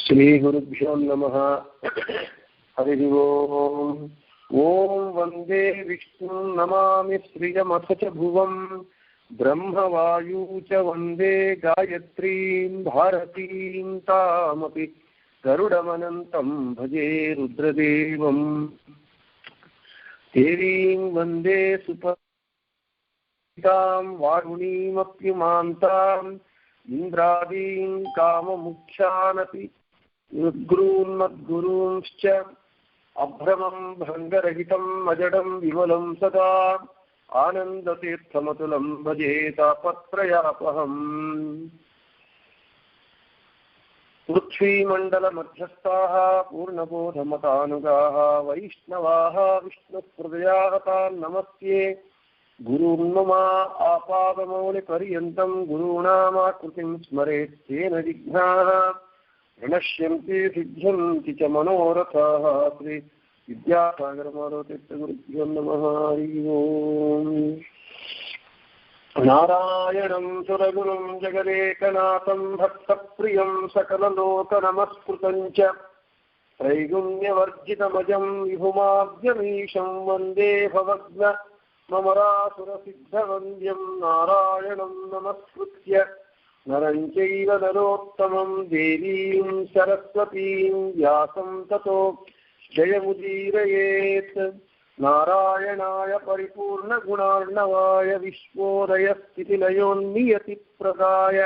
श्रीगुरुभ्यो नमः। हरि ओम्। ओं वंदे विष्णुं नमामि श्रियमथ च भुवं ब्रह्मवायू च वंदे गायत्रीं भारतीं तामपि गरुडमनन्तं भजे रुद्रदेवं। देवीं वंदे सुपरितां वारुणीमप्युमान्ताम् इंद्रादीं काममुख्यानपि गुरून्मद्गुरूंश्च अभ्रमं भङ्गरहितं अजडं विमलं सदा आनन्दतीर्थमतुलं भजे तापत्रयापहम्। पृथ्वीमण्डलमध्यस्थाः पूर्णबोधमतानुगाः वैष्णवाः विष्णुहृदयाः तान् नमस्ये। गुरुर्ममा आपादमौलिपर्यन्तं गुरूणामाकृतिं स्मरेत् तेन विघ्नाः प्रणश्यन्ति सिद्ध्यन्ति च मनोरथाः। श्री विद्यासागरमाधवतीर्थगुरुभ्यो नमः। हरि ओम्। नारायणं सुरगुरुं जगदेकनाथं भक्तप्रियं सकललोकनमस्कृतं च त्रैगुण्यवर्जितमजं विभुमाद्यमीशं वन्दे भवद्न ममरासुरसिद्धवन्द्यं नारायणं नमस्कृत्य नरं चैव नरोत्तमं देवीं सरस्वतीं व्यासं ततो जयमुदीरयेत्। नारायणाय परिपूर्णगुणार्णवाय विश्वोदयस्थितिलयोन्नियतिप्रदाय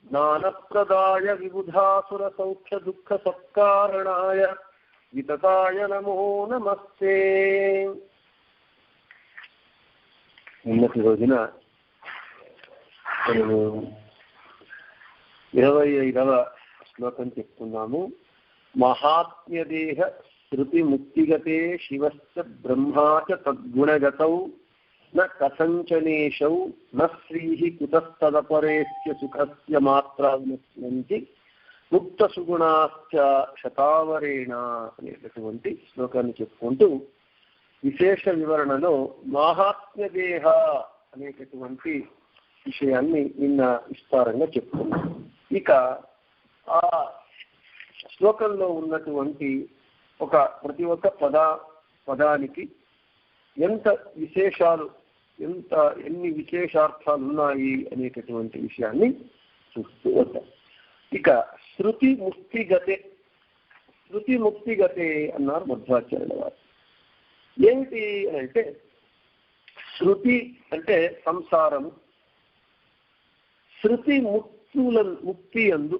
ज्ञानप्रदाय विबुधासुरसौख्यदुःखसत्कारणाय वितताय नमो नमस्ते। నిన్నటి రోజున 25వ శ్లోకం చెప్తున్నాము. మహాత్మ్యదేహ శృతి ముక్తిగతే శివశ్చ బ్రహ్మాచ తద్గుణగతౌ న కథంచనేశౌ న శ్రీః కుతస్తదపరేస్య సుఖస్య మాత్రా వినశ్యంతి ముక్త సుగుణాశ్చ శతావరేణ అనేటటువంటి శ్లోకాన్ని చెప్పుకుంటూ విశేష వివరణలో మహాత్మ్యదేహ అనేటటువంటి విషయాన్ని నిన్న విస్తారంగా చెప్పుకున్నాం. ఇక ఆ శ్లోకంలో ఉన్నటువంటి ప్రతి ఒక్క పదానికి ఎంత విశేషాలు ఎన్ని విశేషార్థాలు ఉన్నాయి అనేటటువంటి విషయాన్ని చూస్తూ వద్దాం. ఇక శృతి ముక్తిగతే అన్నారు మధ్వాచార్యుల వారు. ఏమిటి అంటే శృతి అంటే సంసారము, శృతి ముక్తి యందు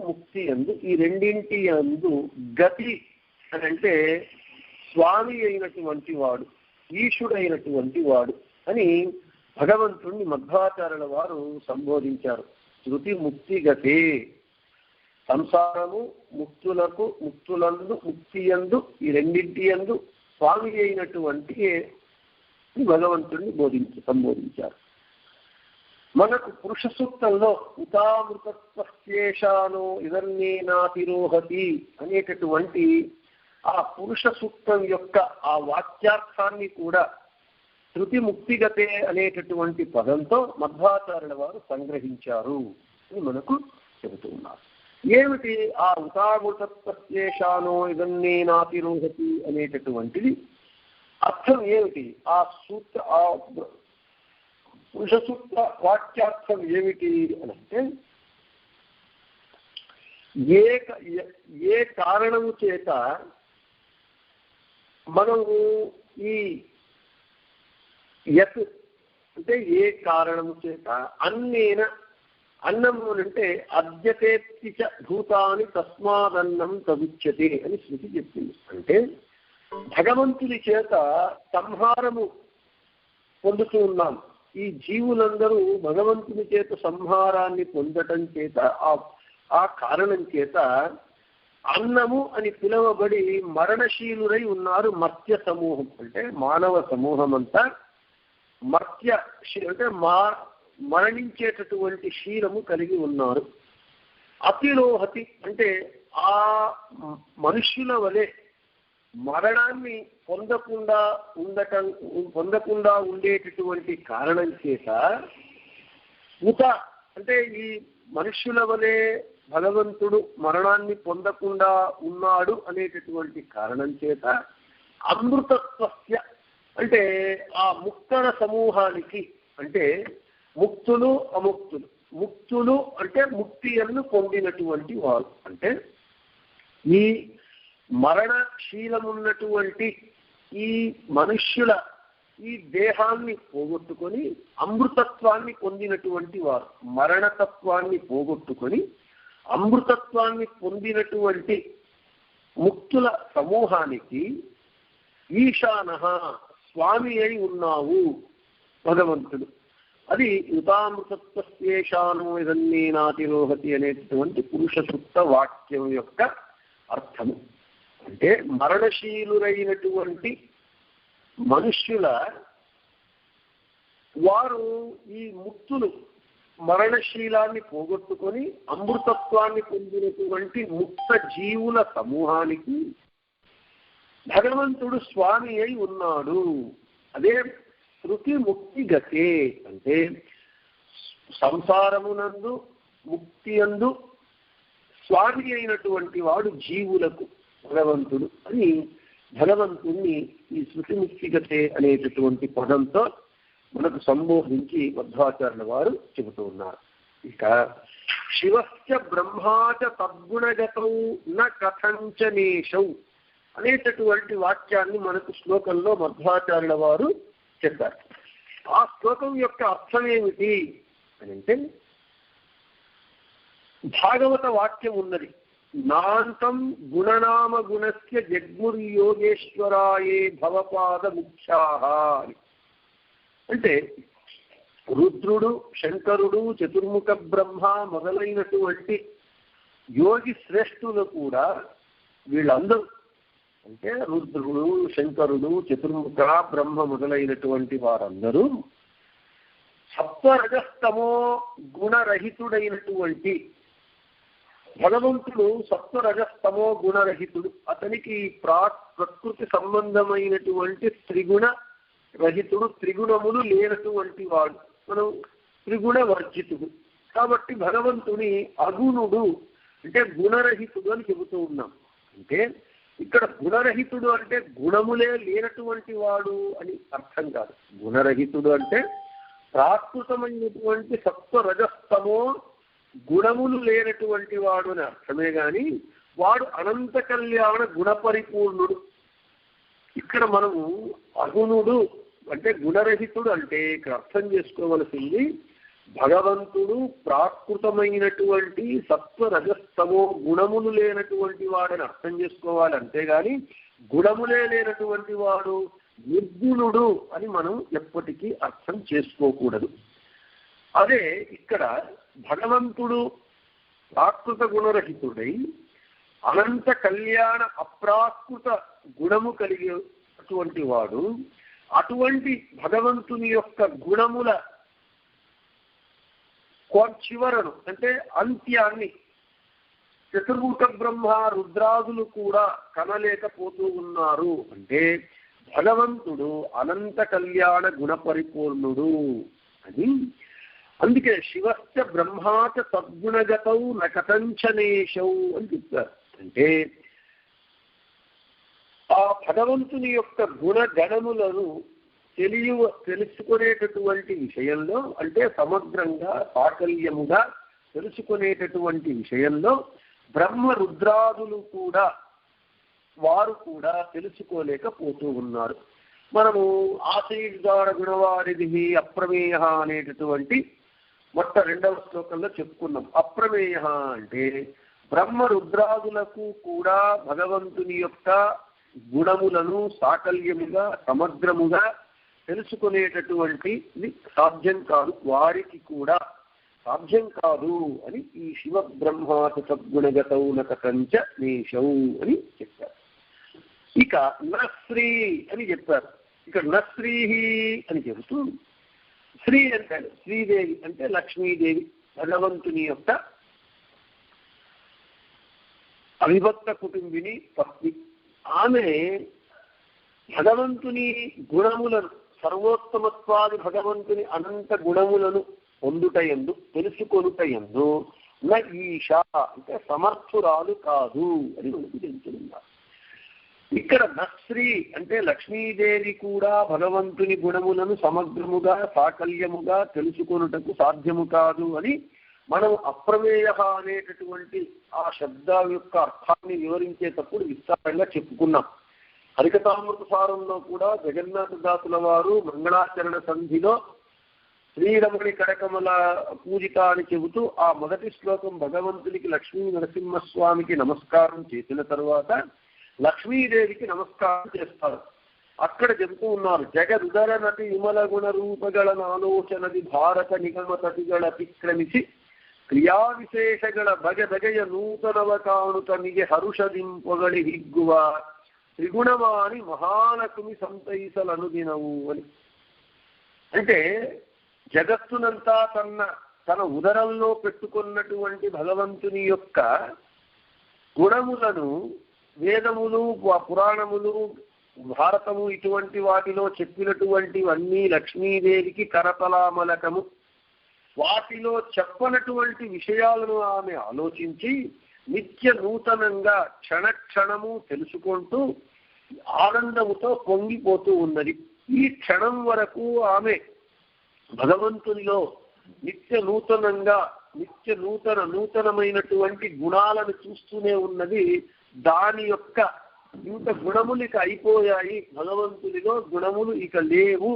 ముక్తి యందు ఈ రెండింటి యందు గతి అని అంటే స్వామి అయినటువంటి వాడు, ఈశుడైనటువంటి వాడు అని భగవంతుణ్ణి మధ్వాచార్యుల వారు సంబోధించారు. శృతి ముక్తి గతే సంసారము ముక్తులందు ముక్తి యందు ఈ రెండింటి యందు స్వామి అయినటువంటి భగవంతుడిని సంబోధించారు. మనకు పురుష సూక్తంలో ఉతామృతత్వశేషానో ఇదన్నేనాతిరోహతి అనేటటువంటి ఆ పురుష సూక్తం యొక్క ఆ వాక్యార్థాన్ని కూడా శృతి ముక్తిగతే అనేటటువంటి పదంతో మధ్వాచార్యుల వారు సంగ్రహించారు అని మనకు చెబుతున్నారు. ఏమిటి ఆ ఉతామృతత్వశేషానో ఇదన్నేనాతిరోహతి అనేటటువంటిది అర్థం ఏమిటి? ఆ పురుష సూక్త వాక్యార్థం ఏమిటి అని అంటే ఏ కారణము చేత మనము ఈ యత్ అంటే ఏ కారణము చేత అన్నము అంటే అద్యతేత్తి చ భూతాని తస్మాదన్నం తదుచ్యతే అని శృతి చెప్పింది. అంటే భగవంతుడి చేత సంహారము పొందుతూ ఉన్నాం. ఈ జీవులందరూ భగవంతుని చేత సంహారాన్ని పొందటం చేత ఆ కారణం చేత అన్నము అని పిలువబడి మరణశీలురై ఉన్నారు. మర్త్య సమూహం అంటే మానవ సమూహం అంతా మర్త్య అంటే మరణించేటటువంటి శీలము కలిగి ఉన్నారు. అతిరోహతి అంటే ఆ మనుష్యుల వలె మరణాన్ని పొందకుండా ఉండేటటువంటి కారణం చేత ఉత అంటే ఈ మనుష్యుల వలె భగవంతుడు మరణాన్ని పొందకుండా ఉన్నాడు అనేటటువంటి కారణం చేత అమృతత్వస్య అంటే ఆ ముక్తల సమూహానికి, అంటే ముక్తులు అముక్తులు, ముక్తులు అంటే ముక్తిಯನ್ನು పొందినటువంటి వారు, అంటే ఈ మరణశీలమున్నటువంటి ఈ మనుష్యుల ఈ దేహాన్ని పోగొట్టుకొని అమృతత్వాన్ని పొందినటువంటి వారు, మరణతత్వాన్ని పోగొట్టుకొని అమృతత్వాన్ని పొందినటువంటి ముక్తుల సమూహానికి ఈశానః స్వామి అయి ఉన్నావు భగవంతుడు. అది యుతామృతత్వస్యేషానో ఇదన్నేనాతిరోహతి అనేటటువంటి పురుష సూక్త వాక్యం యొక్క అర్థము. అంటే మరణశీలురైనటువంటి మనుష్యుల వారు ఈ ముక్తులు మరణశీలాన్ని పోగొట్టుకొని అమృతత్వాన్ని పొందినటువంటి ముక్త జీవుల సమూహానికి భగవంతుడు స్వామి అయి ఉన్నాడు. అదే శృతి ముక్తి గతే, అంటే సంసారమునందు ముక్తి యందు స్వామి అయినటువంటి వాడు జీవులకు భగవంతుడు అని భగవంతుణ్ణి ఈ శృతి ముక్తి గతే అనేటటువంటి పదంతో మనకు సంబోధించి మధ్వాచార్యుల వారు చెబుతూ ఉన్నారు. ఇక శివస్య బ్రహ్మాచ తద్గుణగతౌ న కథంచనేషౌ అనేటటువంటి వాక్యాన్ని మనకు శ్లోకంలో మధ్వాచార్యుల వారు చెప్పారు. ఆ శ్లోకం యొక్క అర్థం ఏమిటి అని అంటే, భాగవత వాక్యం ఉన్నది, నాంతం గుణనామ గుణస్య జగ్ముర్యోగేశ్వరాయే భవపాద ముఖ్యాః అని. అంటే రుద్రుడు, శంకరుడు, చతుర్ముఖ బ్రహ్మ మొదలైనటువంటి యోగి శ్రేష్ఠులు కూడా, వీళ్ళందరూ అంటే రుద్రుడు, శంకరుడు, చతుర్ముఖ బ్రహ్మ మొదలైనటువంటి వారందరూ సత్వరజస్తమో గుణరహితుడైనటువంటి భగవంతుడు సత్వరజస్తమో గుణరహితుడు. అతనికి ప్రకృతి సంబంధమైనటువంటి త్రిగుణ రహితుడు, త్రిగుణములు లేనటువంటి వాడు, మనం త్రిగుణ వర్జితుడు. కాబట్టి భగవంతుని అగుణుడు అంటే గుణరహితుడు అని చెబుతూ ఉన్నాం. అంటే ఇక్కడ గుణరహితుడు అంటే గుణములే లేనటువంటి వాడు అని అర్థం కాదు. గుణరహితుడు అంటే ప్రాకృతమైనటువంటి సత్వరజస్తమో గుణములు లేనటువంటి వాడు అని అర్థమే గాని వాడు అనంత కళ్యాణ గుణపరిపూర్ణుడు. ఇక్కడ మనము అగుణుడు అంటే గుణరహితుడు అంటే ఇక్కడ అర్థం చేసుకోవలసింది భగవంతుడు ప్రాకృతమైనటువంటి సత్వరజస్తమో గుణములు లేనటువంటి వాడని అర్థం చేసుకోవాలి, అంతేగాని గుణములే లేనటువంటి వాడు నిర్గుణుడు అని మనం ఎప్పటికీ అర్థం చేసుకోకూడదు. అదే ఇక్కడ భగవంతుడు ప్రాకృత గుణరహితుడై అనంత కళ్యాణ అప్రాకృత గుణము కలిగేటువంటి వాడు. అటువంటి భగవంతుని యొక్క గుణముల చివరను అంటే అంత్యాన్ని చతుర్ముఖ బ్రహ్మ రుద్రాదులు కూడా కనలేకపోతూ ఉన్నారు. అంటే భగవంతుడు అనంత కళ్యాణ గుణపరిపూర్ణుడు అని. అందుకే శివశ్చ బ్రహ్మాచ సద్గుణగతౌ న కథంచనేషౌ అని చెప్తారు. అంటే ఆ భగవంతుని యొక్క గుణగణములను తెలుసుకునేటటువంటి విషయంలో, అంటే సమగ్రంగా సాకల్యముగా తెలుసుకునేటటువంటి విషయంలో బ్రహ్మ రుద్రాదులు కూడా వారు కూడా తెలుసుకోలేకపోతూ ఉన్నారు. మనము ఆశీర్దార గుణవారిది అప్రమేయ అనేటటువంటి రెండవ శ్లోకంలో చెప్పుకున్నాం. అప్రమేయ అంటే బ్రహ్మ రుద్రాదులకు కూడా భగవంతుని యొక్క గుణములను సాకల్యముగా సమగ్రముగా తెలుసుకునేటటువంటిది సాధ్యం కాదు, వారికి కూడా సాధ్యం కాదు అని ఈ శివ బ్రహ్మాచ సద్గుణగతౌ న కథంచ నేషౌ అని చెప్పారు. ఇక నశ్రీ అని చెప్పారు. ఇక్కడ నశ్రీ అని చెబుతూ, శ్రీ అంటే శ్రీదేవి అంటే లక్ష్మీదేవి, భగవంతుని యొక్క అవిభక్త కుటుంబిని పత్ని. ఆమె భగవంతుని గుణములను, సర్వోత్తమత్వాది భగవంతుని అనంత గుణములను పొందుటయందు తెలుసుకొనుటయందు నా ఈషా అంటే సమర్థురాలు కాదు అని మనకు చెబుతున్నారు. ఇక్కడ నశ్రీ అంటే లక్ష్మీదేవి కూడా భగవంతుని గుణములను సమగ్రముగా సాకల్యముగా తెలుసుకొనుటకు సాధ్యము కాదు అని మనం అప్రమేయ అనేటటువంటి ఆ శబ్ద యొక్క అర్థాన్ని వివరించేటప్పుడు విస్తారంగా చెప్పుకున్నాం. హరికథామృత సారంలో కూడా జగన్నాథ దాసుల వారు మంగళాచరణ సంధిలో శ్రీరమణి కరకమల పూజిక అని చెబుతూ ఆ మొదటి శ్లోకం భగవంతునికి లక్ష్మీ నరసింహస్వామికి నమస్కారం చేసిన తర్వాత లక్ష్మీదేవికి నమస్కారం చేస్తారు. అక్కడ చెబుతూ ఉన్నారు, జగదుదర నటి విమల గుణ రూపಗಳ ఆలోచనది భారత నిగమ తటిಗಳ అతిక్రమిసి ಕ್ರಿಯಾ ವಿಶೇಷಗಳ ಬಗೆ ಬಗೆಯ ನೂತನವ ಕಾಣುತ್ತ ನಿಗೆ ಹರುಷದಿಂಪೊಗಳಿ ಹಿಗ್ಗುವ ತ್ರಿಗುಣವಾಣಿ మహాలక్ష్మి సంతైసలనుదినవు అని. అంటే జగత్తునంతా తన ఉదరంలో పెట్టుకున్నటువంటి భగవంతుని యొక్క గుణములను వేదములు పురాణములు భారతము ఇటువంటి వాటిలో చెప్పినటువంటివన్నీ లక్ష్మీదేవికి కరతలామలకము. వాటిలో చెప్పనటువంటి విషయాలను ఆమె ఆలోచించి నిత్య నూతనంగా క్షణక్షణము తెలుసుకుంటూ ఆనందముతో పొంగిపోతూ ఉన్నది. ఈ క్షణం వరకు ఆమె భగవంతునిలో నిత్య నూతనమైనటువంటి గుణాలను చూస్తూనే ఉన్నది. దాని యొక్క ఇంత గుణములు ఇక అయిపోయాయి, భగవంతునిలో గుణములు ఇక లేవు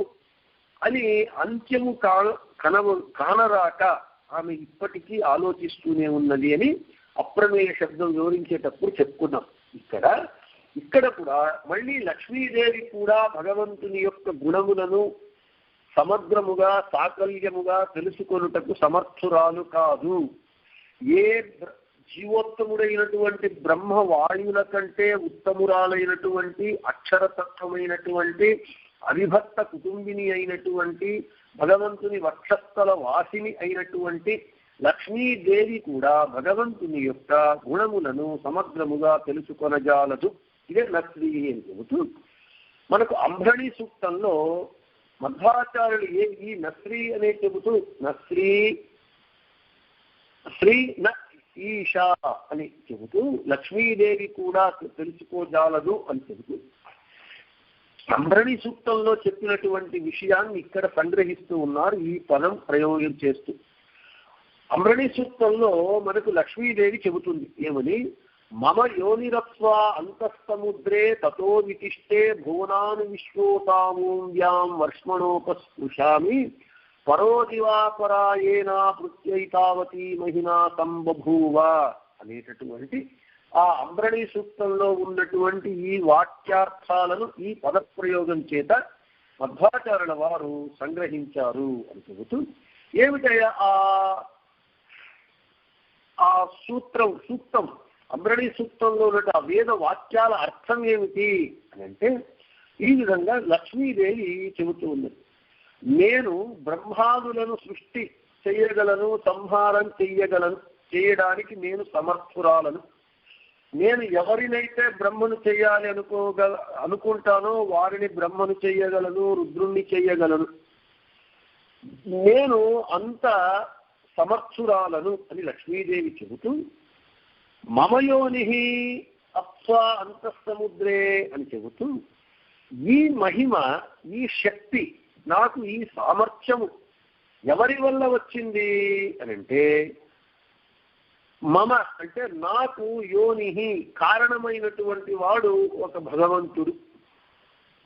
అని అంత్యము కానరాక ఆమె ఇప్పటికీ ఆలోచిస్తూనే ఉన్నది అని అప్రమేయ శబ్దం వివరించేటప్పుడు చెప్పుకున్నాం. ఇక్కడ కూడా మళ్ళీ లక్ష్మీదేవి కూడా భగవంతుని యొక్క గుణములను సమగ్రముగా సాకల్యముగా తెలుసుకొనుటకు సమర్థురాలు కాదు. ఏ జీవోత్తముడైనటువంటి బ్రహ్మ వాయువుల కంటే ఉత్తమురాలైనటువంటి అక్షరతత్వమైనటువంటి అవిభక్త కుటుంబిని అయినటువంటి భగవంతుని వక్షస్థల వాసిని అయినటువంటి లక్ష్మీదేవి కూడా భగవంతుని యొక్క గుణములను సమగ్రముగా తెలుసుకొనజాలదు. ఇదే నశ్రీ అని చెబుతూ మనకు అంబరణి సూక్తంలో మధ్వాచార్యులు ఈ నశ్రీ అనే చెబుతూ శ్రీ న ఈషా అని చెబుతూ లక్ష్మీదేవి కూడా తెలుసుకోజాలదు అని చెబుతూ అంబరణి సూక్తంలో చెప్పినటువంటి విషయాన్ని ఇక్కడ సంగ్రహిస్తూ ఉన్నారు ఈ పదం ప్రయోగం చేస్తూ. అంబరణి సూక్తంలో మనకు లక్ష్మీదేవి చెబుతుంది ఏమని, మమ యోనిరత్వ అంతఃసముద్రే తతో వితిష్టే భువనాను విశ్వోతామూంద్యాం వర్ష్మణోపస్పృశామి పరోదివాపరాయేనా ప్రత్యైతావతి మహినా సంబభూవ అనేటటువంటి ఆ అంబరణి సూక్తంలో ఉన్నటువంటి ఈ వాక్యార్థాలను ఈ పదప్రయోగం చేత మధ్వాచార్యుల వారు సంగ్రహించారు అని చెబుతూ ఏమిటయ్యా ఆ సూక్తం అంబరణి సూక్తంలో ఉన్న ఆ వేద వాక్యాల అర్థం ఏమిటి అని అంటే ఈ విధంగా లక్ష్మీదేవి చెబుతూ ఉన్నది. నేను బ్రహ్మాదులను సృష్టి చేయగలను, సంహారం చేయడానికి నేను సమర్థురాలను. నేను ఎవరినైతే బ్రహ్మను చేయాలి అనుకుంటానో వారిని బ్రహ్మను చెయ్యగలను, రుద్రుణ్ణి చెయ్యగలను. నేను అంత సమర్థురాలను అని లక్ష్మీదేవి చెబుతూ మమయోని అప్స్వ అంతఃసముద్రే అని చెబుతూ ఈ మహిమ, ఈ శక్తి, నాకు ఈ సామర్థ్యము ఎవరి వల్ల వచ్చింది అని అంటే మమ అంటే నాకు యోని కారణమైనటువంటి వాడు ఒక భగవంతుడు.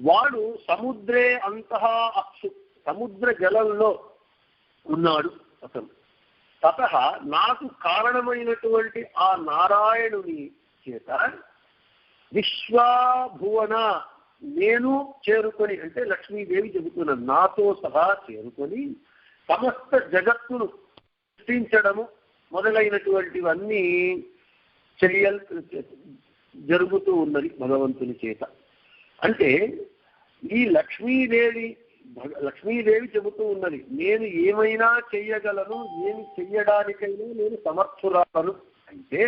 వాడు సముద్రే అంతః అప్సు సముద్ర జలంలో ఉన్నాడు అతను. తతః నాకు కారణమైనటువంటి ఆ నారాయణుని చేత విశ్వభువన నేను చేరుకొని అంటే లక్ష్మీదేవి చెబుతున్నాను నాతో సహా చేరుకొని సమస్త జగత్తును సృష్టించడము మొదలైనటువంటివన్నీ జరుగుతూ ఉన్నది భగవంతుని చేత. అంటే ఈ లక్ష్మీదేవి చెబుతూ ఉన్నది నేను ఏమైనా చెయ్యగలను, ఏమి చెయ్యడానికైనా నేను సమర్థురాలను. అంటే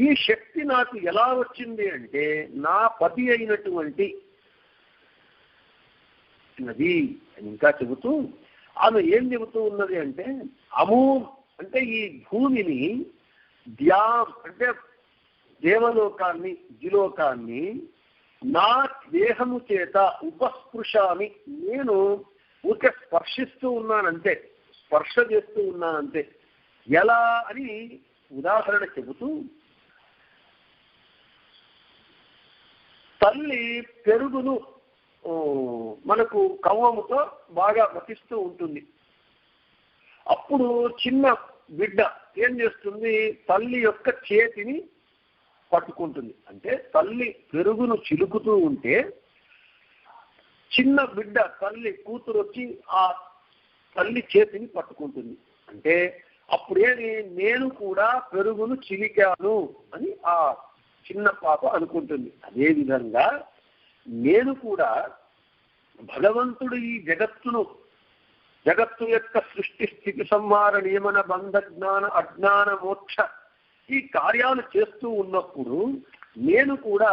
ఈ శక్తి నాకు ఎలా వచ్చింది అంటే నా పతి అయినటువంటి నది అని ఇంకా చెబుతూ ఆమె ఏం చెబుతూ ఉన్నది అంటే అంటే ఈ భూమిని ద్యాం అంటే దేవలోకాన్ని ద్యులోకాన్ని నా దేహము చేత ఉపస్పృశామి, నేను ఊరికే స్పర్శిస్తూ ఉన్నానంతే, స్పర్శ చేస్తూ ఉన్నానంతే. ఎలా అని ఉదాహరణ చెబుతూ, తల్లి పెరుగును మనకు కవ్వముతో బాగా వతిస్తూ ఉంటుంది. అప్పుడు చిన్న బిడ్డ ఏం చేస్తుంది, తల్లి యొక్క చేతిని పట్టుకుంటుంది. అంటే తల్లి పెరుగును చిలుకుతూ ఉంటే చిన్న బిడ్డ తల్లి కూతురు వచ్చి ఆ తల్లి చేతిని పట్టుకుంటుంది. అంటే అప్పుడేమి, నేను కూడా పెరుగును చిలికాను అని ఆ చిన్న పాప అనుకుంటుంది. అదేవిధంగా నేను కూడా భగవంతుడు ఈ జగత్తు యొక్క సృష్టి స్థితి సంహార నియమన బంధ జ్ఞాన అజ్ఞాన మోక్ష ఈ కార్యాలు చేస్తూ ఉన్నప్పుడు నేను కూడా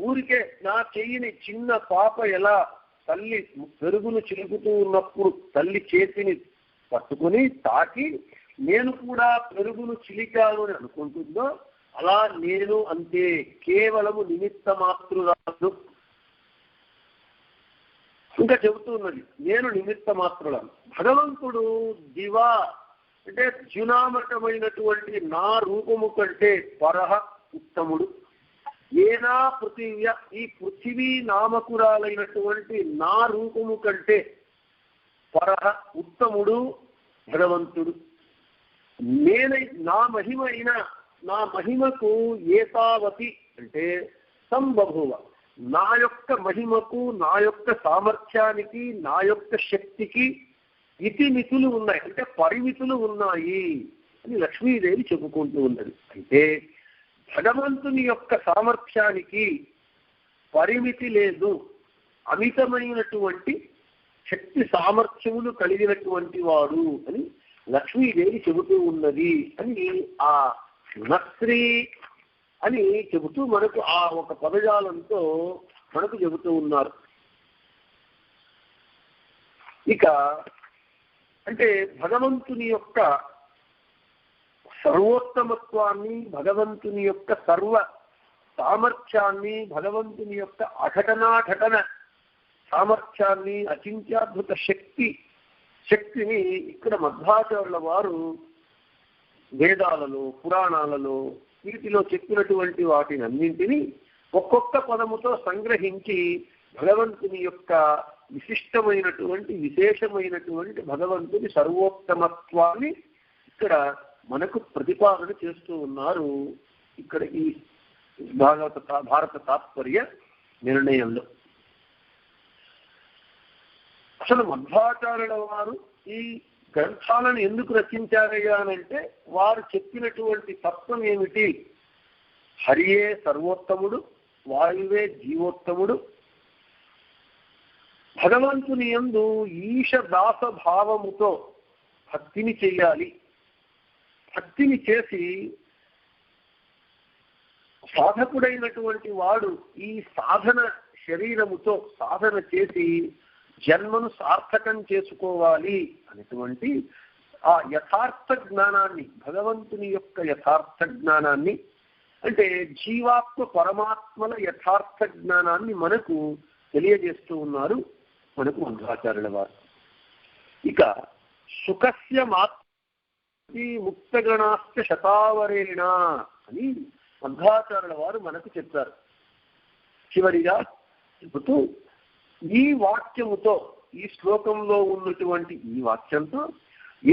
ఊరికే నా చెయ్యిని చిన్న పాప ఎలా తల్లి పెరుగును చిలుకుతూ ఉన్నప్పుడు తల్లి చేతిని పట్టుకుని తాకి నేను కూడా పెరుగును చిలికాను అని అనుకుంటుందో అలా నేను అంతే, కేవలము నిమిత్త మాత్రురాలు. ఇంకా చెబుతున్నది, నేను నిమిత్త మాత్రులను. భగవంతుడు దివా అంటే ద్యునామకమైనటువంటి నా రూపము కంటే పరహ ఉత్తముడు. ఏనా పృథివ్య ఈ పృథివీ నామకురాలైనటువంటి నా రూపము కంటే పరహ ఉత్తముడు భగవంతుడు. నా మహిమకు ఏతావతి అంటే సంబభువ, నా యొక్క మహిమకు నా యొక్క సామర్థ్యానికి నా యొక్క శక్తికి ఇతిమితులు ఉన్నాయి, అంటే పరిమితులు ఉన్నాయి అని లక్ష్మీదేవి చెప్పుకుంటూ ఉన్నది. అయితే భగవంతుని యొక్క సామర్థ్యానికి పరిమితి లేదు, అమితమైనటువంటి శక్తి సామర్థ్యములు కలిగినటువంటి వాడు అని లక్ష్మీదేవి చెబుతూ ఉన్నది అని ఆ నస్త్రీ అని చెబుతూ మనకు ఆ ఒక పదజాలంతో మనకు చెబుతూ ఉన్నారు. ఇక అంటే భగవంతుని యొక్క సర్వోత్తమత్వాన్ని, భగవంతుని యొక్క సర్వ సామర్థ్యాన్ని, భగవంతుని యొక్క అఘటనాఘటన సామర్థ్యాన్ని, అచింత్యాద్భుత శక్తిని ఇక్కడ మధ్వాచార్యుల వారు వేదాలలో పురాణాలలో వీటిలో చెప్పినటువంటి వాటిని అన్నింటినీ ఒక్కొక్క పదముతో సంగ్రహించి భగవంతుని యొక్క విశిష్టమైనటువంటి విశేషమైనటువంటి భగవంతుని సర్వోత్తమత్వాన్ని ఇక్కడ మనకు ప్రతిపాదన చేస్తూ ఉన్నారు. ఇక్కడ ఈ భారత తాత్పర్య నిర్ణయంలో అసలు మధ్వాచార్యుల వారు ఈ గ్రంథాలను ఎందుకు రచించారయ్యా అనంటే వారు చెప్పినటువంటి తత్వం ఏమిటి, హరియే సర్వోత్తముడు, వాయువే జీవోత్తముడు, భగవంతుని యందు ఈశ దాస భావముతో భక్తిని చెయ్యాలి, భక్తిని చేసి సాధకుడైనటువంటి వాడు ఈ సాధన శరీరముతో సాధన చేసి జన్మను సార్థకం చేసుకోవాలి అనేటువంటి ఆ యథార్థ జ్ఞానాన్ని, భగవంతుని యొక్క యథార్థ జ్ఞానాన్ని అంటే జీవాత్మ పరమాత్మల యథార్థ జ్ఞానాన్ని మనకు తెలియజేస్తూ ఉన్నారు మనకు మధ్వాచార్యుల వారు. ఇక సుఖస్య మాత్రి ముక్తగణాశ్చ శతావరేణ అని మధ్వాచార్యుల వారు మనకు చెప్పారు. చివరిగా చెబుతూ ఈ వాక్యముతో, ఈ శ్లోకంలో ఉన్నటువంటి ఈ వాక్యంతో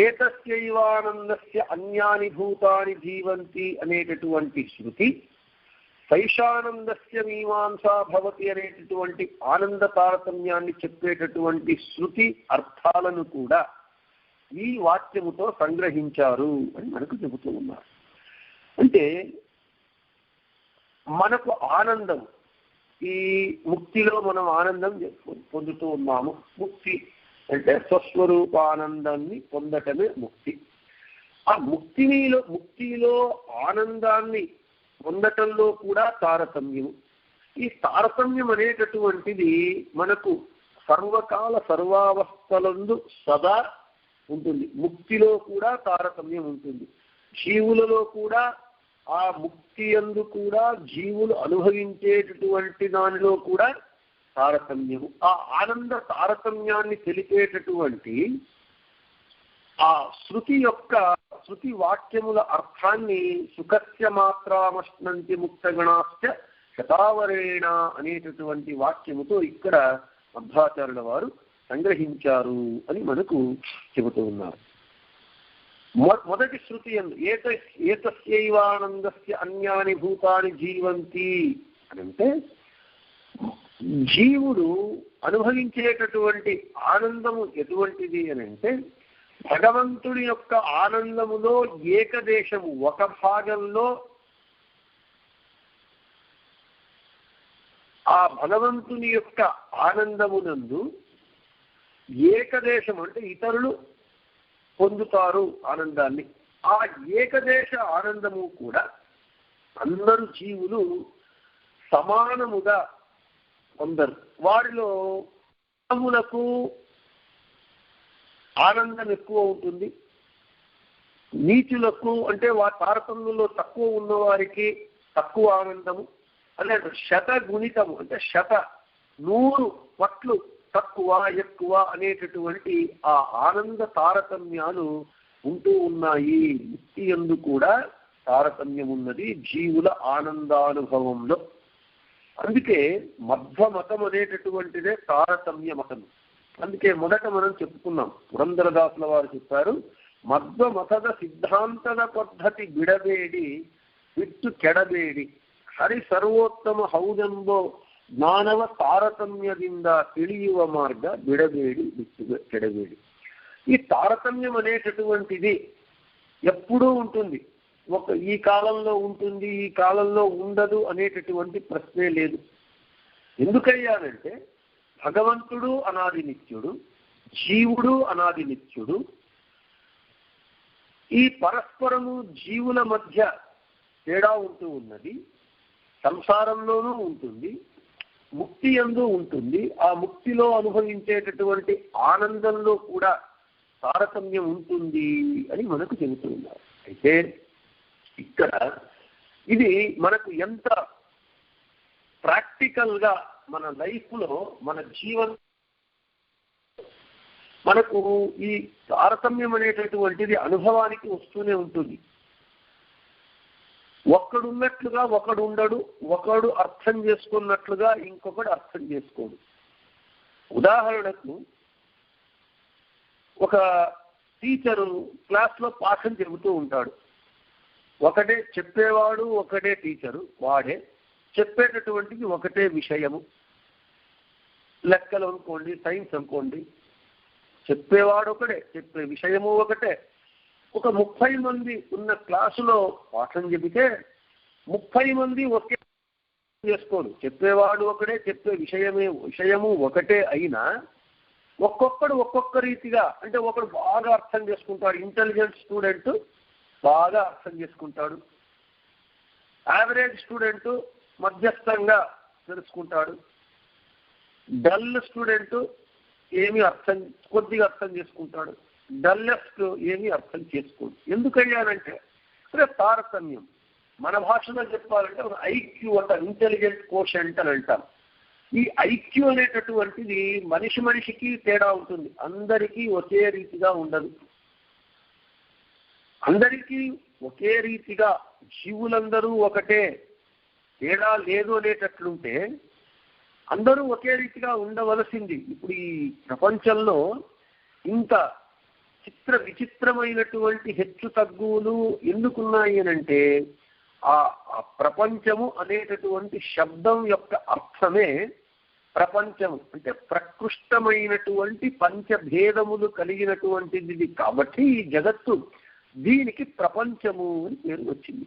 ఏతస్యైవానందస్య అన్యాని భూతాని జీవంతి అనేటటువంటి శృతి, సైషానందస్య మీమాంసా భవతి అనేటటువంటి ఆనంద తారతమ్యాన్ని చెప్పేటటువంటి శృతి అర్థాలను కూడా ఈ వాక్యముతో సంగ్రహించారు అని మనకు చెబుతూ ఉన్నారు. అంటే మనకు ఆనందం, ఈ ముక్తిలో మనం ఆనందం పొందుతూ ఉన్నాము. ముక్తి అంటే స్వస్వరూపానందాన్ని పొందటమే ముక్తి. ఆ ముక్తిలో ఆనందాన్ని పొందటంలో కూడా తారతమ్యము. ఈ తారతమ్యం అనేటటువంటిది మనకు సర్వకాల సర్వావస్థలందు సదా ఉంటుంది, ముక్తిలో కూడా తారతమ్యం ఉంటుంది, జీవులలో కూడా ఆ ముక్తి యందు కూడా జీవులు అనుభవించేటటువంటి దానిలో కూడా తారతమ్యము, ఆ ఆనంద తారతమ్యాన్ని తెలిపేటటువంటి ఆ శృతి వాక్యముల అర్థాన్ని సుఖస్య మాత్రామశ్నంతి ముక్తగణాశ్చ శతావరేణ అనేటటువంటి వాక్యముతో ఇక్కడ మధ్వాచార్యుల వారు సంగ్రహించారు అని మనకు చెబుతూ ఉన్నారు. మొదటి శృతి యందు ఏతస్యైవానందస్య అన్యాని భూతాని జీవంతి అని అంటే జీవుడు అనుభవించేటటువంటి ఆనందము ఎటువంటిది అని అంటే భగవంతుడి యొక్క ఆనందములో ఏకదేశము ఒక భాగంలో ఆ భగవంతుని యొక్క ఆనందమునందు ఏకదేశం అంటే ఇతరులు పొందుతారు ఆనందాన్ని. ఆ ఏకదేశ ఆనందము కూడా అందరు జీవులు సమానముగా పొందరు. వారిలో మనకు ఆనందం ఎక్కువ ఉంటుంది, నీచులకు అంటే తారతమ్యంలో తక్కువ ఉన్నవారికి తక్కువ ఆనందము, అలాగే శతగుణితము అంటే 100 పట్లు తక్కువ ఎక్కువ అనేటటువంటి ఆ ఆనంద తారతమ్యాలు ఉంటూ ఉన్నాయి. ముక్తి యందు కూడా తారతమ్యం ఉన్నది జీవుల ఆనందానుభవంలో. అందుకే మధ్వ మతం అనేటటువంటిదే తారతమ్య మతం. అందుకే మొదట మనం చెప్పుకున్నాం, పురంధరదాసుల వారు చెప్పారు, మధ్వ మతದ సిద్ధాంతದ పద్ధతి బిడಬೇಡಿ ಬಿಟ್ಟು ಕೆಡಬೇಡಿ, ಹರಿ ಸರ್ವೋತ್ತಮ ಹೌದೆಂಬೋ ಜ್ಞಾನವ ತಾರತಮ್ಯದಿಂದ ತಿಳಿಯುವ మార్గ బిడಬೇಡಿ బిట్టు ಕೆಡಬೇಡಿ. ఈ తారతమ్యం అనేటటువంటిది ఎప్పుడూ ఉంటుంది, ఈ కాలంలో ఉంటుంది ఈ కాలంలో ఉండదు అనేటటువంటి ప్రశ్నే లేదు. ఎందుకయ్యానంటే భగవంతుడు అనాది నిత్యుడు, జీవుడు అనాది నిత్యుడు. ఈ పరస్పరము జీవుల మధ్య తేడా ఉంటూ ఉన్నది, సంసారంలోనూ ఉంటుంది, ముక్తి యందు ఉంటుంది. ఆ ముక్తిలో అనుభవించేటటువంటి ఆనందంలో కూడా తారతమ్యం ఉంటుంది అని మనకు చెబుతూ ఉన్నారు. అయితే ఇక్కడ ఇది మనకు ఎంత ప్రాక్టికల్గా మన లైఫ్లో మన జీవనం మనకు ఈ తారతమ్యం అనేటటువంటిది అనుభవానికి వస్తూనే ఉంటుంది. ఒక్కడున్నట్లుగా ఒకడు ఉండడు, ఒకడు అర్థం చేసుకున్నట్లుగా ఇంకొకడు అర్థం చేసుకోడు. ఉదాహరణకు ఒక టీచరు క్లాస్లో పాఠం చెబుతూ ఉంటాడు, ఒకటే చెప్పేవాడు ఒకటే టీచరు, వాడే చెప్పేటటువంటిది ఒకటే విషయము. లెక్కలు అనుకోండి, సైన్స్ అనుకోండి, చెప్పేవాడు ఒకటే, చెప్పే విషయము ఒకటే. ఒక 30 మంది ఉన్న క్లాసులో పాఠం చెబితే 30 మంది ఒకే చేసుకోడు, చెప్పేవాడు ఒకటే, చెప్పే విషయము ఒకటే అయినా ఒక్కొక్కడు ఒక్కొక్క రీతిగా, అంటే ఒకడు బాగా అర్థం చేసుకుంటాడు, ఇంటెలిజెంట్ స్టూడెంట్ బాగా అర్థం చేసుకుంటాడు, యావరేజ్ స్టూడెంట్ మధ్యస్థంగా తెలుసుకుంటాడు, డల్ స్టూడెంట్ కొద్దిగా అర్థం చేసుకుంటాడు, డల్లెస్ట్ ఏమీ అర్థం చేసుకోడు. ఎందుకయ్యానంటే తారతమ్యం. మన భాషలో చెప్పాలంటే ఒక ఐక్యూ అంటారు, ఇంటెలిజెంట్ కోషెంట్ అని అంటాం. ఈ ఐక్యూ అనేటటువంటిది మనిషికి తేడా ఉంటుంది, అందరికీ ఒకే రీతిగా ఉండదు. అందరికీ ఒకే రీతిగా జీవులందరూ ఒకటే, తేడా లేదు అనేటట్లుంటే అందరూ ఒకే రీతిగా ఉండవలసింది. ఇప్పుడు ఈ ప్రపంచంలో ఇంత విచిత్రమైనటువంటి హెచ్చు తగ్గులు ఎందుకున్నాయి అనంటే ఆ ప్రపంచము అనేటటువంటి శబ్దం యొక్క అర్థమే ప్రపంచము అంటే ప్రకృష్టమైనటువంటి పంచభేదములు కలిగినటువంటిది. కాబట్టి ఈ జగత్తు దీనికి ప్రపంచము అని పేరు వచ్చింది.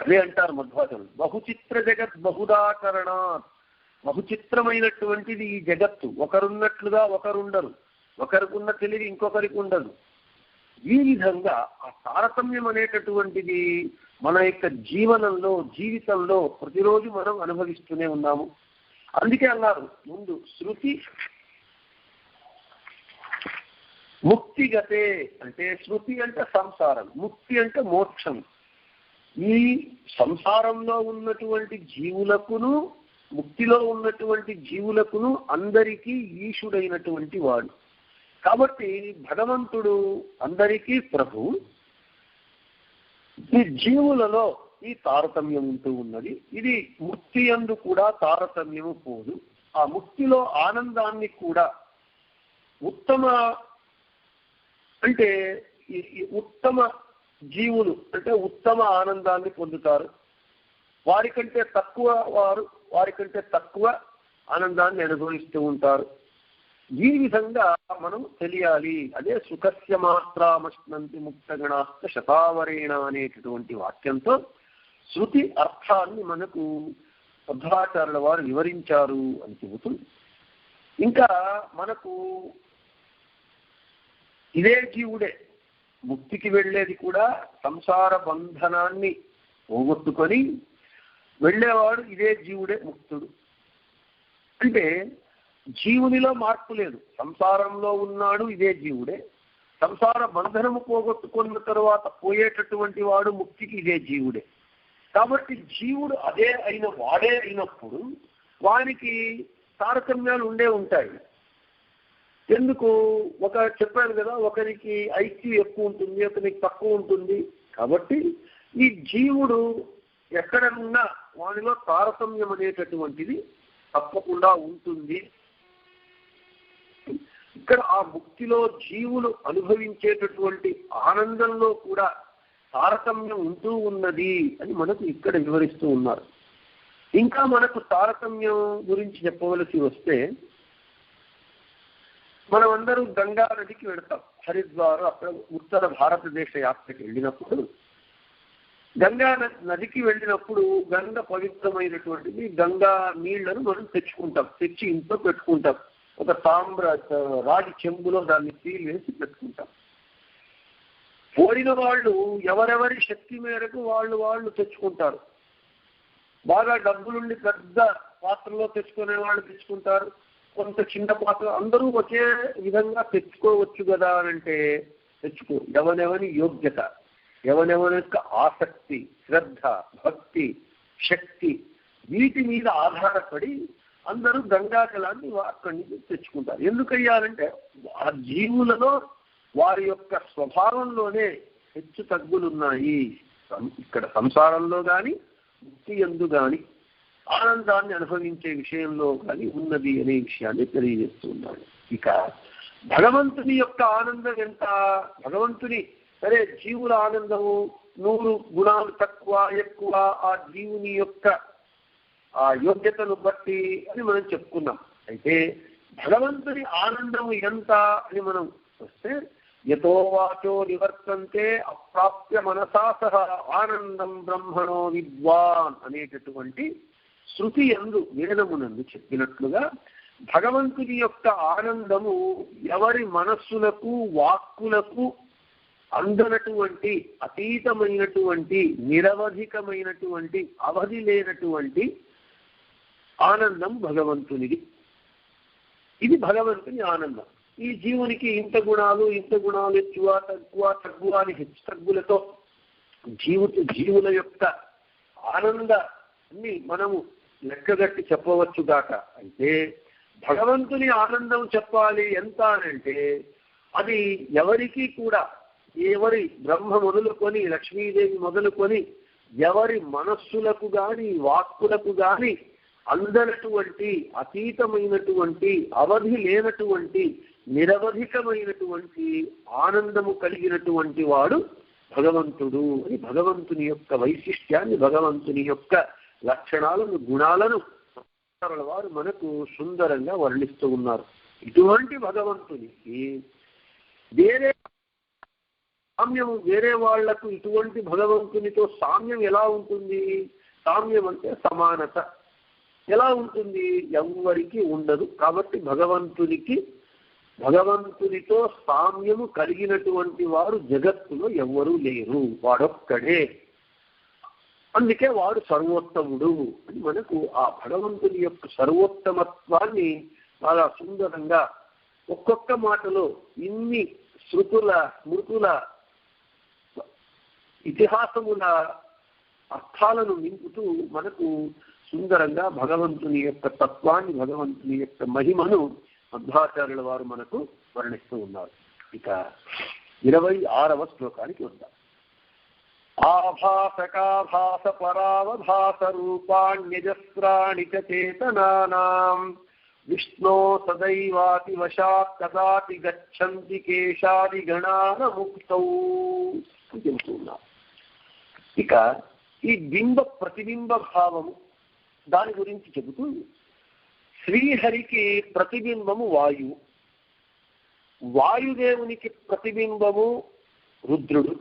అదే అంటారు మధ్వాచార్యులు, బహుచిత్ర జగత్ బహుదాకరణాత్. బహుచిత్రమైనటువంటిది ఈ జగత్తు, ఒకరున్నట్లుగా ఒకరుండరు, ఒకరికున్న తెలివి ఇంకొకరికి ఉండదు. ఈ విధంగా ఆ తారతమ్యం అనేటటువంటిది మన యొక్క జీవితంలో ప్రతిరోజు మనం అనుభవిస్తూనే ఉన్నాము. అందుకే అన్నారు ముందు ముక్తిగతే అంటే శృతి అంటే సంసారం, ముక్తి అంటే మోక్షం. ఈ సంసారంలో ఉన్నటువంటి జీవులకును ముక్తిలో ఉన్నటువంటి జీవులకును అందరికీ ఈశుడైనటువంటి వాడు. కాబట్టి భగవంతుడు అందరికీ ప్రభు. ఈ జీవులలో ఈ తారతమ్యం ఉంటూ ఉన్నది. ఇది ముక్తి యందు కూడా తారతమ్యము పోదు. ఆ ముక్తిలో ఆనందాన్ని కూడా ఉత్తమ అంటే ఉత్తమ జీవులు అంటే ఉత్తమ ఆనందాన్ని పొందుతారు. వారికంటే తక్కువ వారికంటే తక్కువ ఆనందాన్ని అనుభవిస్తూ ఉంటారు. ఈ విధంగా మనం తెలియాలి. అదే సుఖస్య మాత్రామశ్నంతి ముక్తగణాస్త శతావరేణ అనేటటువంటి వాక్యంతో శృతి అర్థాన్ని మనకు మధ్వాచార్యుల వారు వివరించారు అని చెబుతుంది. ఇంకా మనకు ఇదే జీవుడే ముక్తికి వెళ్ళేది కూడా సంసార బంధనాన్ని పోగొట్టుకొని వెళ్ళేవాడు ఇదే జీవుడే ముక్తుడు. అంటే జీవునిలో మార్పు లేదు. సంసారంలో ఉన్నాడు ఇదే జీవుడే. సంసార బంధనము పోగొట్టుకున్న తరువాత పోయేటటువంటి వాడు ముక్తికి ఇదే జీవుడే. కాబట్టి జీవుడు అదే వాడే అయినప్పుడు వానికి తారతమ్యాలు ఉంటాయి. ఎందుకు చెప్పాను కదా, ఒకరికి ఐక్యూ ఎక్కువ ఉంటుంది, ఒకరికి తక్కువ ఉంటుంది. కాబట్టి ఈ జీవుడు ఎక్కడన్నా వానిలో తారతమ్యం అనేటటువంటిది తప్పకుండా ఉంటుంది. ఇక్కడ ఆ ముక్తిలో జీవులు అనుభవించేటటువంటి ఆనందంలో కూడా తారతమ్యం ఉంటూ ఉన్నది అని మనకు ఇక్కడ వివరిస్తూ ఉన్నారు. ఇంకా మనకు తారతమ్యం గురించి చెప్పవలసి వస్తే, మనమందరూ గంగా నదికి వెళతాం. హరిద్వార్ అక్కడ ఉత్తర భారతదేశ యాత్రకి వెళ్ళినప్పుడు గంగా నదికి వెళ్ళినప్పుడు గంగ పవిత్రమైనటువంటిది. గంగా నీళ్లను మనం తెచ్చి ఇంట్లో పెట్టుకుంటాం. ఒక రాగి చెంబులో దాన్ని తీరి వేసి పెట్టుకుంటాం. పోయిన వాళ్ళు ఎవరెవరి శక్తి మేరకు వాళ్ళు తెచ్చుకుంటారు. బాగా డబ్బులుండి పెద్ద పాత్రలో తెచ్చుకునే వాళ్ళు తెచ్చుకుంటారు. కొంత చిన్న పాత్ర, అందరూ ఒకే విధంగా తెచ్చుకోవచ్చు కదా అని అంటే తెచ్చుకో. ఎవరెవరి యోగ్యత, ఎవరెవరి యొక్క ఆసక్తి, శ్రద్ధ, భక్తి, శక్తి, వీటి మీద ఆధారపడి అందరూ గంగాజలాన్ని అక్కడి నుంచి తెచ్చుకుంటారు. ఎందుకయ్యాలంటే ఆ జీవులలో వారి యొక్క స్వభావంలోనే హెచ్చు తగ్గులున్నాయి. ఇక్కడ సంసారంలో కానీ ముక్తి యందు కానీ ఆనందాన్ని అనుభవించే విషయంలో కానీ ఉన్నది అనే విషయాన్ని తెలియజేస్తున్నాడు. ఇక భగవంతుని యొక్క ఆనందం ఎంత? భగవంతుని సరే జీవుల ఆనందము 100 గుణాలు తక్కువ ఎక్కువ ఆ జీవుని యొక్క ఆ యోగ్యతను బట్టి అని మనం చెప్పుకున్నాం. అయితే భగవంతుని ఆనందము ఎంత అని మనం వస్తే, యతో వాచో నివర్తంతే అప్రాప్య మనసా సహ ఆనందం బ్రహ్మణో విద్వాన్ అనేటటువంటి శృతి యందు వేదమునందు చెప్పినట్లుగా భగవంతుని యొక్క ఆనందము ఎవరి మనస్సులకు వాక్కులకు అందనటువంటి అతీతమైనటువంటి నిరవధికమైనటువంటి అవధి లేనటువంటి ఆనందం భగవంతునిది. ఇది భగవంతుని ఆనందం. ఈ జీవునికి ఇంత గుణాలు ఎక్కువ తక్కువ అని హెచ్చు తగ్గులతో జీవుల యొక్క ఆనందాన్ని మనము లెక్కగట్టి చెప్పవచ్చు గాక. అయితే భగవంతుని ఆనందం చెప్పాలి ఎంత అనంటే, అది ఎవరికి కూడా, ఎవరి బ్రహ్మ మొదలుకొని లక్ష్మీదేవి మొదలుకొని ఎవరి మనస్సులకు గాని వాక్కులకు గాని అందనటువంటి అతీతమైనటువంటి అవధి లేనటువంటి నిరవధికమైనటువంటి ఆనందము కలిగినటువంటి వాడు భగవంతుడు అని భగవంతుని యొక్క వైశిష్ట్యాన్ని, భగవంతుని యొక్క లక్షణాలను, గుణాలను వారు మనకు సుందరంగా వర్ణిస్తూ ఉన్నారు. ఇటువంటి భగవంతునికి వేరే వాళ్లకు ఇటువంటి భగవంతునితో సామ్యం ఎలా ఉంటుంది? సామ్యం అంటే సమానత ఎలా ఉంటుంది? ఎవరికి ఉండదు. కాబట్టి భగవంతునితో సామ్యము కలిగినటువంటి వారు జగత్తులో ఎవ్వరూ లేరు, వాడొక్కడే. అందుకే వాడు సర్వోత్తముడు అని మనకు ఆ భగవంతుని యొక్క సర్వోత్తమత్వాన్ని చాలా సుందరంగా ఒక్కొక్క మాటలో ఇన్ని శృతుల స్మృతుల ఇతిహాసముల అర్థాలను నింపుతూ మనకు సుందరంగా భగవంతుని యొక్క తత్వాన్ని, భగవంతుని యొక్క మహిమను మధ్వాచార్యుల వారు మనకు వర్ణిస్తూ ఉన్నారు. ఇక 26వ శ్లోకానికి వద్దాం. ఆభాసకాభాస పరావభాస రూపాణ్యజస్రాణి చ చేతనానాం విష్ణో సదైవాతి వశాత్ కదాతి గచ్చంతి కేశాది గణాన ముక్తౌ అని చెబుతున్నారు. ఇక ఈ బింబ ప్రతిబింబ భావము దాని గురించి చెబుతూ, శ్రీహరికి ప్రతిబింబము వాయువు, వాయుదేవునికి ప్రతిబింబము రుద్రుడు,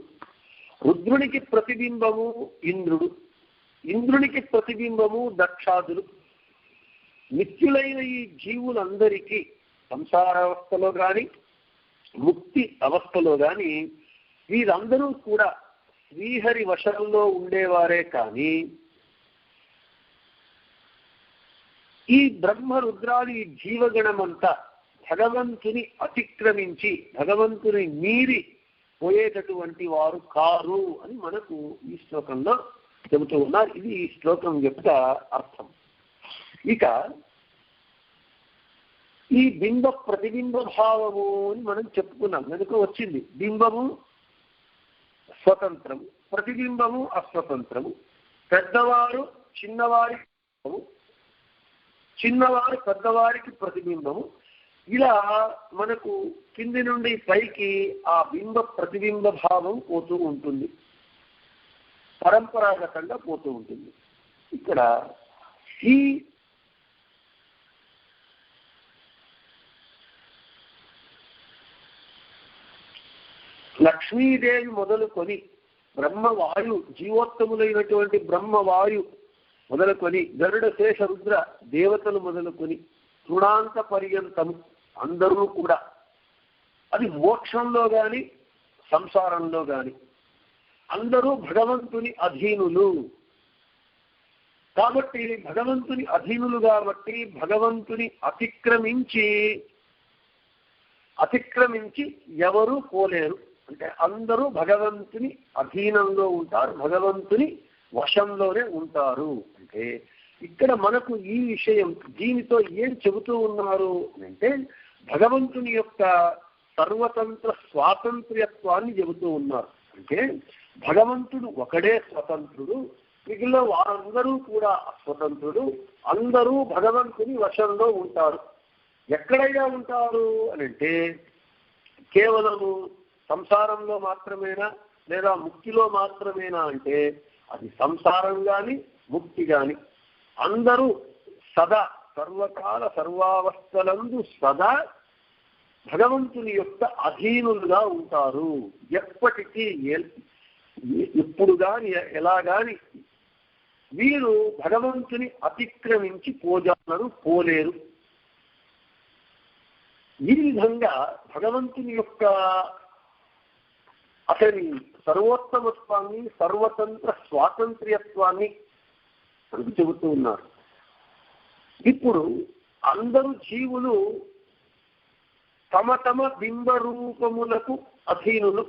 రుద్రునికి ప్రతిబింబము ఇంద్రుడు, ఇంద్రునికి ప్రతిబింబము దక్షాదులు. నిత్యులైన ఈ జీవులందరికీ సంసార అవస్థలో కానీ ముక్తి అవస్థలో కానీ వీరందరూ కూడా శ్రీహరి వశంలో ఉండేవారే. కానీ ఈ బ్రహ్మ రుద్రాలు, ఈ జీవగణమంతా భగవంతుని అతిక్రమించి భగవంతుని మీరి పోయేటటువంటి వారు కారు అని మనకు ఈ శ్లోకంలో చెబుతూ ఉన్నారు. ఇది ఈ శ్లోకం యొక్క అర్థం. ఇక ఈ బింబ ప్రతిబింబ భావము అని మనం చెప్పుకున్నాం, కనుక వచ్చింది. బింబము స్వతంత్రము, ప్రతిబింబము అస్వతంత్రము. పెద్దవారు చిన్నవారి, చిన్నవారు పెద్దవారికి ప్రతిబింబము. ఇలా మనకు కింది నుండి పైకి ఆ బింబ ప్రతిబింబ భావం పోతూ ఉంటుంది, పరంపరాగతంగా పోతూ ఉంటుంది. ఇక్కడ ఈ లక్ష్మీదేవి మొదలుకొని బ్రహ్మవాయు, జీవోత్తములైనటువంటి బ్రహ్మవాయు మొదలుకొని గరుడ శేష రుద్ర దేవతలు మొదలుకొని తృణాంత పర్యంతము అందరూ కూడా, అది మోక్షంలో కానీ సంసారంలో కానీ అందరూ భగవంతుని అధీనులు. కాబట్టి భగవంతుని అధీనులు కాబట్టి భగవంతుని అతిక్రమించి ఎవరూ పోలేరు. అంటే అందరూ భగవంతుని అధీనంలో ఉంటారు, భగవంతుని వశంలోనే ఉంటారు. అంటే ఇక్కడ మనకు ఈ విషయం, దీనితో ఏం చెబుతూ ఉన్నారు అంటే భగవంతుని యొక్క సర్వతంత్ర స్వాతంత్ర్యత్వాన్ని చెబుతూ ఉన్నారు. అంటే భగవంతుడు ఒకడే స్వతంత్రుడు, మిగిలిన వారందరూ కూడా అస్వతంత్రుడు. అందరూ భగవంతుని వశంలో ఉంటారు. ఎక్కడైనా ఉంటారు అని అంటే కేవలము సంసారంలో మాత్రమేనా లేదా ముక్తిలో మాత్రమేనా అంటే అది సంసారం కానీ ముక్తి కానీ అందరూ సదా సర్వకాల సర్వావస్థలందు సదా భగవంతుని యొక్క అధీనులుగా ఉంటారు. ఎప్పటికీ ఎప్పుడు కానీ ఎలా కానీ వీరు భగవంతుని అతిక్రమించి పోలేరు. ఈ విధంగా భగవంతుని యొక్క అతని సర్వోత్తమత్వాన్ని, సర్వతంత్ర స్వాతంత్ర్యత్వాన్ని మనకు చెబుతూ ఉన్నారు. ఇప్పుడు అందరూ జీవులు తమ తమ బింబ రూపములకు అధీనులు.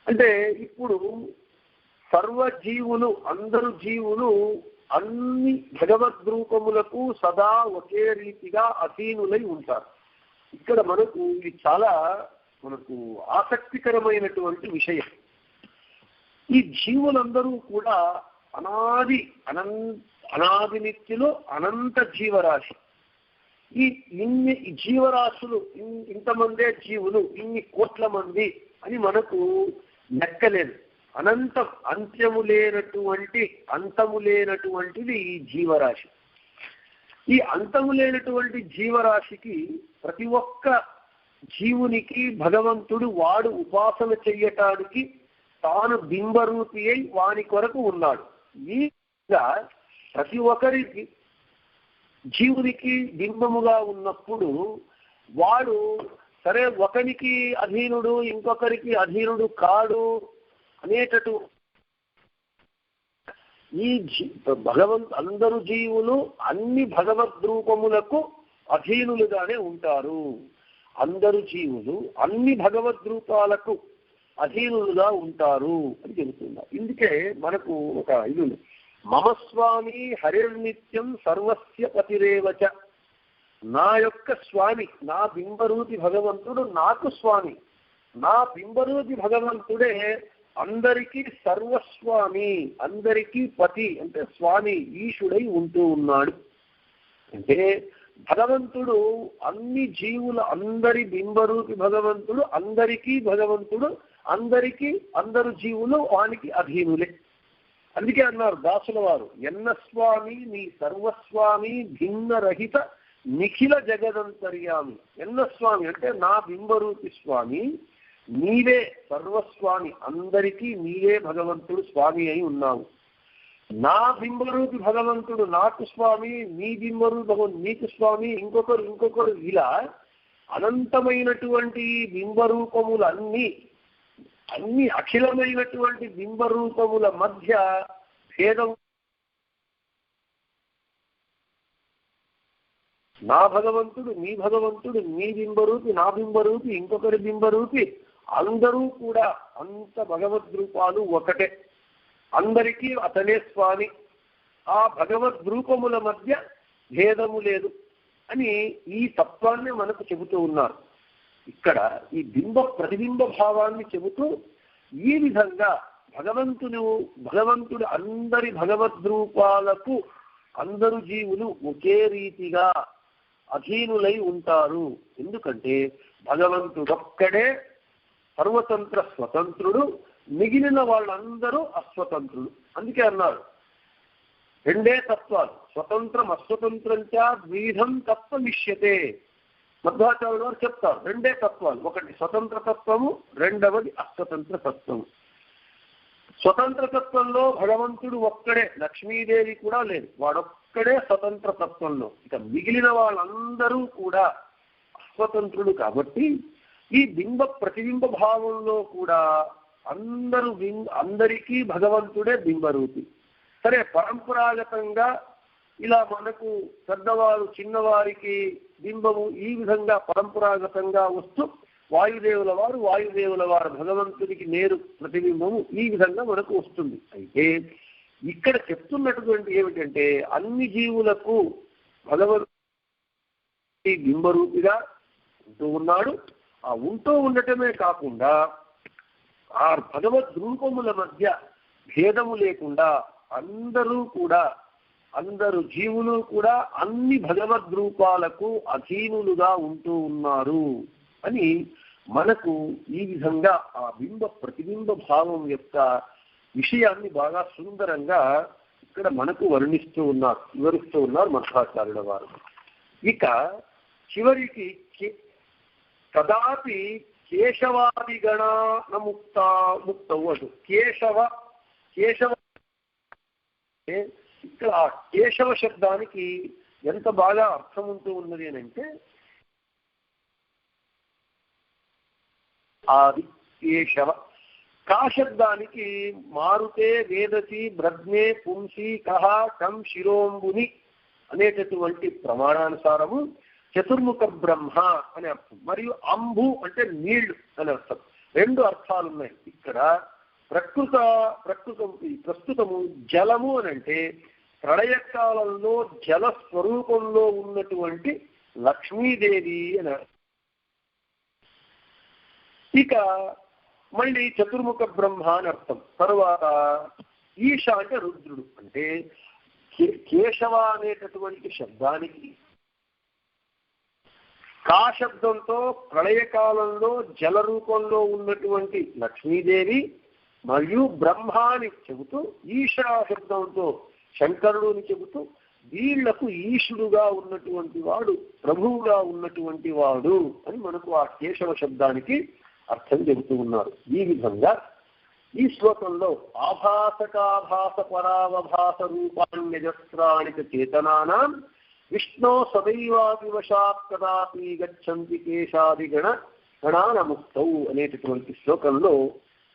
అంటే ఇప్పుడు సర్వజీవులు, అందరు జీవులు అన్ని భగవద్రూపములకు సదా ఒకే రీతిగా అధీనులై ఉంటారు. ఇక్కడ మనకు ఇది చాలా ఆసక్తికరమైనటువంటి విషయం. ఈ జీవులందరూ కూడా అనాది నిత్యులు, అనంత జీవరాశి. ఇన్ని జీవరాశులు, ఇంతమందే జీవులు, ఇన్ని కోట్ల మంది అని మనకు లెక్కలేదు. అనంతం, అంతము లేనటువంటిది ఈ జీవరాశి. ఈ అంతము లేనటువంటి జీవరాశికి ప్రతి ఒక్క జీవునికి భగవంతుడు వాడు ఉపాసన చెయ్యటానికి తాను బింబరూపి అయి వాని కొరకు ఉన్నాడు. ఈ ప్రతి ఒక్కరికి జీవునికి బింబముగా ఉన్నప్పుడు వాడు సరే ఒకరికి అధీనుడు ఇంకొకరికి అధీనుడు కాడు అనేటటు ఈ అందరు జీవులు అన్ని భగవద్రూపములకు అధీనులుగానే ఉంటారు. అందరు జీవులు అన్ని భగవద్రూపాలకు అధీనులుగా ఉంటారు అని చెబుతున్నారు. ఇందుకే మనకు ఒక ఇది ఉంది, మమ స్వామి హరిర్నిత్యం సర్వస్య పతిరేవచ. నా యొక్క స్వామి, నా బింబరూపి భగవంతుడు నాకు స్వామి, నా బింబరూపి భగవంతుడే అందరికీ సర్వస్వామి, అందరికీ పతి అంటే స్వామి ఈశుడై ఉంటూ ఉన్నాడు. అంటే భగవంతుడు అన్ని జీవుల అందరి బింబరూపి భగవంతుడు, అందరికీ భగవంతుడు, అందరు జీవులు వానికి అధీనులే. అందుకే అన్నారు దాసుల వారు, ఎన్న స్వామి నీ సర్వస్వామి భిన్నరహిత నిఖిల జగదంతర్యామి. ఎన్న స్వామి అంటే నా బింబరూపి స్వామి, నీవే సర్వస్వామి, అందరికీ నీవే భగవంతుడు స్వామి అయి ఉన్నావు. నా బింబరూపి భగవంతుడు నాకు స్వామి, నీ బింబరూపి భగవంతుడు నీకు స్వామి, ఇంకొకరు ఇలా అనంతమైనటువంటి బింబరూపములన్నీ అన్ని అఖిలమైనటువంటి బింబరూపముల మధ్య భేదం. నా భగవంతుడు నీ భగవంతుడు, నీ బింబరూపి నా బింబరూపి ఇంకొకరి బింబరూపి, అందరూ కూడా అంత భగవద్రూపాలు ఒకటే, అందరికీ అతనే స్వామి, ఆ భగవద్రూపముల మధ్య భేదము లేదు అని ఈ తత్వాన్ని మనకు చెబుతూ ఉన్నారు. ఇక్కడ ఈ ప్రతిబింబ భావాన్ని చెబుతూ ఈ విధంగా భగవంతుడు అందరి భగవద్రూపాలకు అందరు జీవులు ఒకే రీతిగా అధీనులై ఉంటారు. ఎందుకంటే భగవంతుడొక్కడే సర్వతంత్ర స్వతంత్రుడు, మిగిలిన వాళ్ళందరూ అస్వతంత్రులు. అందుకే అన్నారు రెండే తత్వాలు, స్వతంత్రం అస్వతంత్రంచా ద్విధం తత్వమిష్యతే. మధ్వాచార్యులు వారు చెప్తారు రెండే తత్వాలు, ఒకటి స్వతంత్ర తత్వము, రెండవది అస్వతంత్ర తత్వము. స్వతంత్ర తత్వంలో భగవంతుడు ఒక్కడే, లక్ష్మీదేవి కూడా లేదు, వాడొక్కడే స్వతంత్ర తత్వంలో. ఇక మిగిలిన వాళ్ళందరూ కూడా అస్వతంత్రుడు. కాబట్టి ఈ ప్రతిబింబ భావంలో కూడా అందరికీ భగవంతుడే బింబరూపి. సరే, పరంపరాగతంగా ఇలా మనకు పెద్దవారు చిన్నవారికి బింబము ఈ విధంగా పరంపరాగతంగా వస్తూ వాయుదేవుల వారు భగవంతుడికి నేరు ప్రతిబింబము ఈ విధంగా మనకు వస్తుంది. అయితే ఇక్కడ చెప్తున్నటువంటి ఏమిటంటే అన్ని జీవులకు భగవంతుడి బింబరూపిగా ఉంటూ ఉన్నాడు. ఆ ఉంటూ ఉండటమే కాకుండా ఆ భగవద్రూపముల మధ్య భేదము లేకుండా అందరు జీవులు కూడా అన్ని భగవద్రూపాలకు అధీనులుగా ఉంటూ ఉన్నారు అని మనకు ఈ విధంగా ఆ ప్రతిబింబ భావం యొక్క విషయాన్ని బాగా సుందరంగా ఇక్కడ మనకు వివరిస్తూ ఉన్నారు మధ్వాచార్యుల వారు. ఇక చివరికి కదాపి కేశవాదిగణ ముక్తవు అటు కేశవ ఇక్కడ ఆ కేశవ శబ్దానికి ఎంత బాగా అర్థం ఉంటూ ఉన్నది అని అంటే ఆది కేశవ. కా శబ్దానికి మారుతే వేదసి బ్రజ్ఞే పుంసి కహ కం శిరోంబుని అనేటటువంటి ప్రమాణానుసారము చతుర్ముఖ బ్రహ్మ అనే అర్థం, మరియు అంబు అంటే నీళ్లు అనే అర్థం. రెండు అర్థాలు ఉన్నాయి ఇక్కడ. ప్రస్తుతము జలము అని అంటే ప్రళయకాలంలో జల స్వరూపంలో ఉన్నటువంటి లక్ష్మీదేవి అని. ఇక మళ్ళీ చతుర్ముఖ బ్రహ్మ అని అర్థం. తరువాత ఈశ అంటే రుద్రుడు. అంటే కేశవ అనేటటువంటి శబ్దానికి కా శబ్దంతో ప్రళయకాలంలో జల రూపంలో ఉన్నటువంటి లక్ష్మీదేవి మరియు బ్రహ్మాని చెబుతూ, ఈశా శబ్దంతో శంకరుడుని చెబుతూ వీళ్లకు ఈశుడుగా ఉన్నటువంటి వాడు, ప్రభువుగా ఉన్నటువంటి వాడు అని మనకు ఆ కేశవ శబ్దానికి అర్థం చెబుతూ ఉన్నారు. ఈ విధంగా ఈ శ్లోకంలో ఆభాసకాభాస పరావభాస రూపాణ్యజస్రాణిక చేతనానాం విష్ణో సదైవాదివశాత్ కదాపి గచ్చంతి కేశాదిగణానముక్తౌ అనేటటువంటి శ్లోకంలో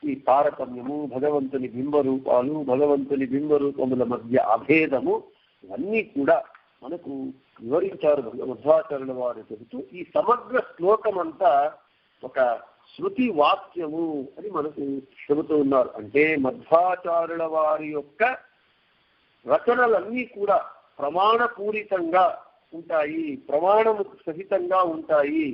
ఈ తారతమ్యము, భగవంతుని బింబరూపాలు, భగవంతుని బింబరూపముల మధ్య అభేదము ఇవన్నీ కూడా మనకు వివరించారు మధ్వాచార్యుల వారు చెబుతూ ఈ సమగ్ర శ్లోకం అంతా ఒక శృతి వాక్యము అని మనకు చెబుతూ ఉన్నారు. అంటే మధ్వాచార్యుల వారి యొక్క రచనలన్నీ కూడా ప్రమాణపూరితంగా ఉంటాయి, ప్రమాణము సహితంగా ఉంటాయి.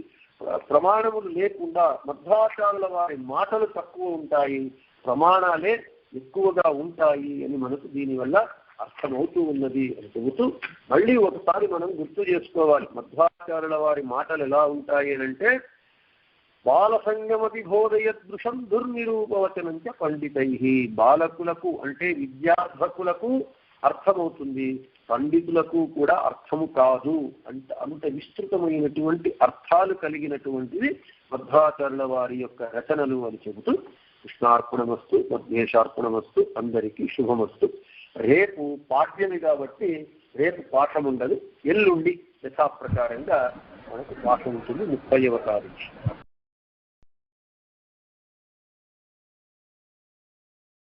ప్రమాణములు లేకుండా మధ్వాచార్యుల వారి మాటలు తక్కువ ఉంటాయి, ప్రమాణాలే ఎక్కువగా ఉంటాయి అని మనకు దీనివల్ల అర్థమవుతూ ఉన్నది అని చెబుతూ మళ్ళీ ఒకసారి మనం గుర్తు చేసుకోవాలి. మధ్వాచార్యుల వారి మాటలు ఎలా ఉంటాయి అని అంటే బాలసంగమతి బోధయదృశం దుర్నిరూపవచనంచ పండితై. బాలకులకు అంటే విద్యార్థకులకు అర్థమవుతుంది, పండితులకు కూడా అర్థము కాదు. అంత విస్తృతమైనటువంటి అర్థాలు కలిగినటువంటిది మధ్వాచార్యుల వారి యొక్క రచనలు అని చెబుతూ కృష్ణార్పణమస్తు, మధ్యేశార్పణమస్తు, అందరికీ శుభమస్తు. రేపు పాఠ్యమి కాబట్టి రేపు పాఠం ఉండదు, ఎల్లుండి యథాప్రకారంగా మనకు పాఠం ఉంటుంది 30వ తారీఖు.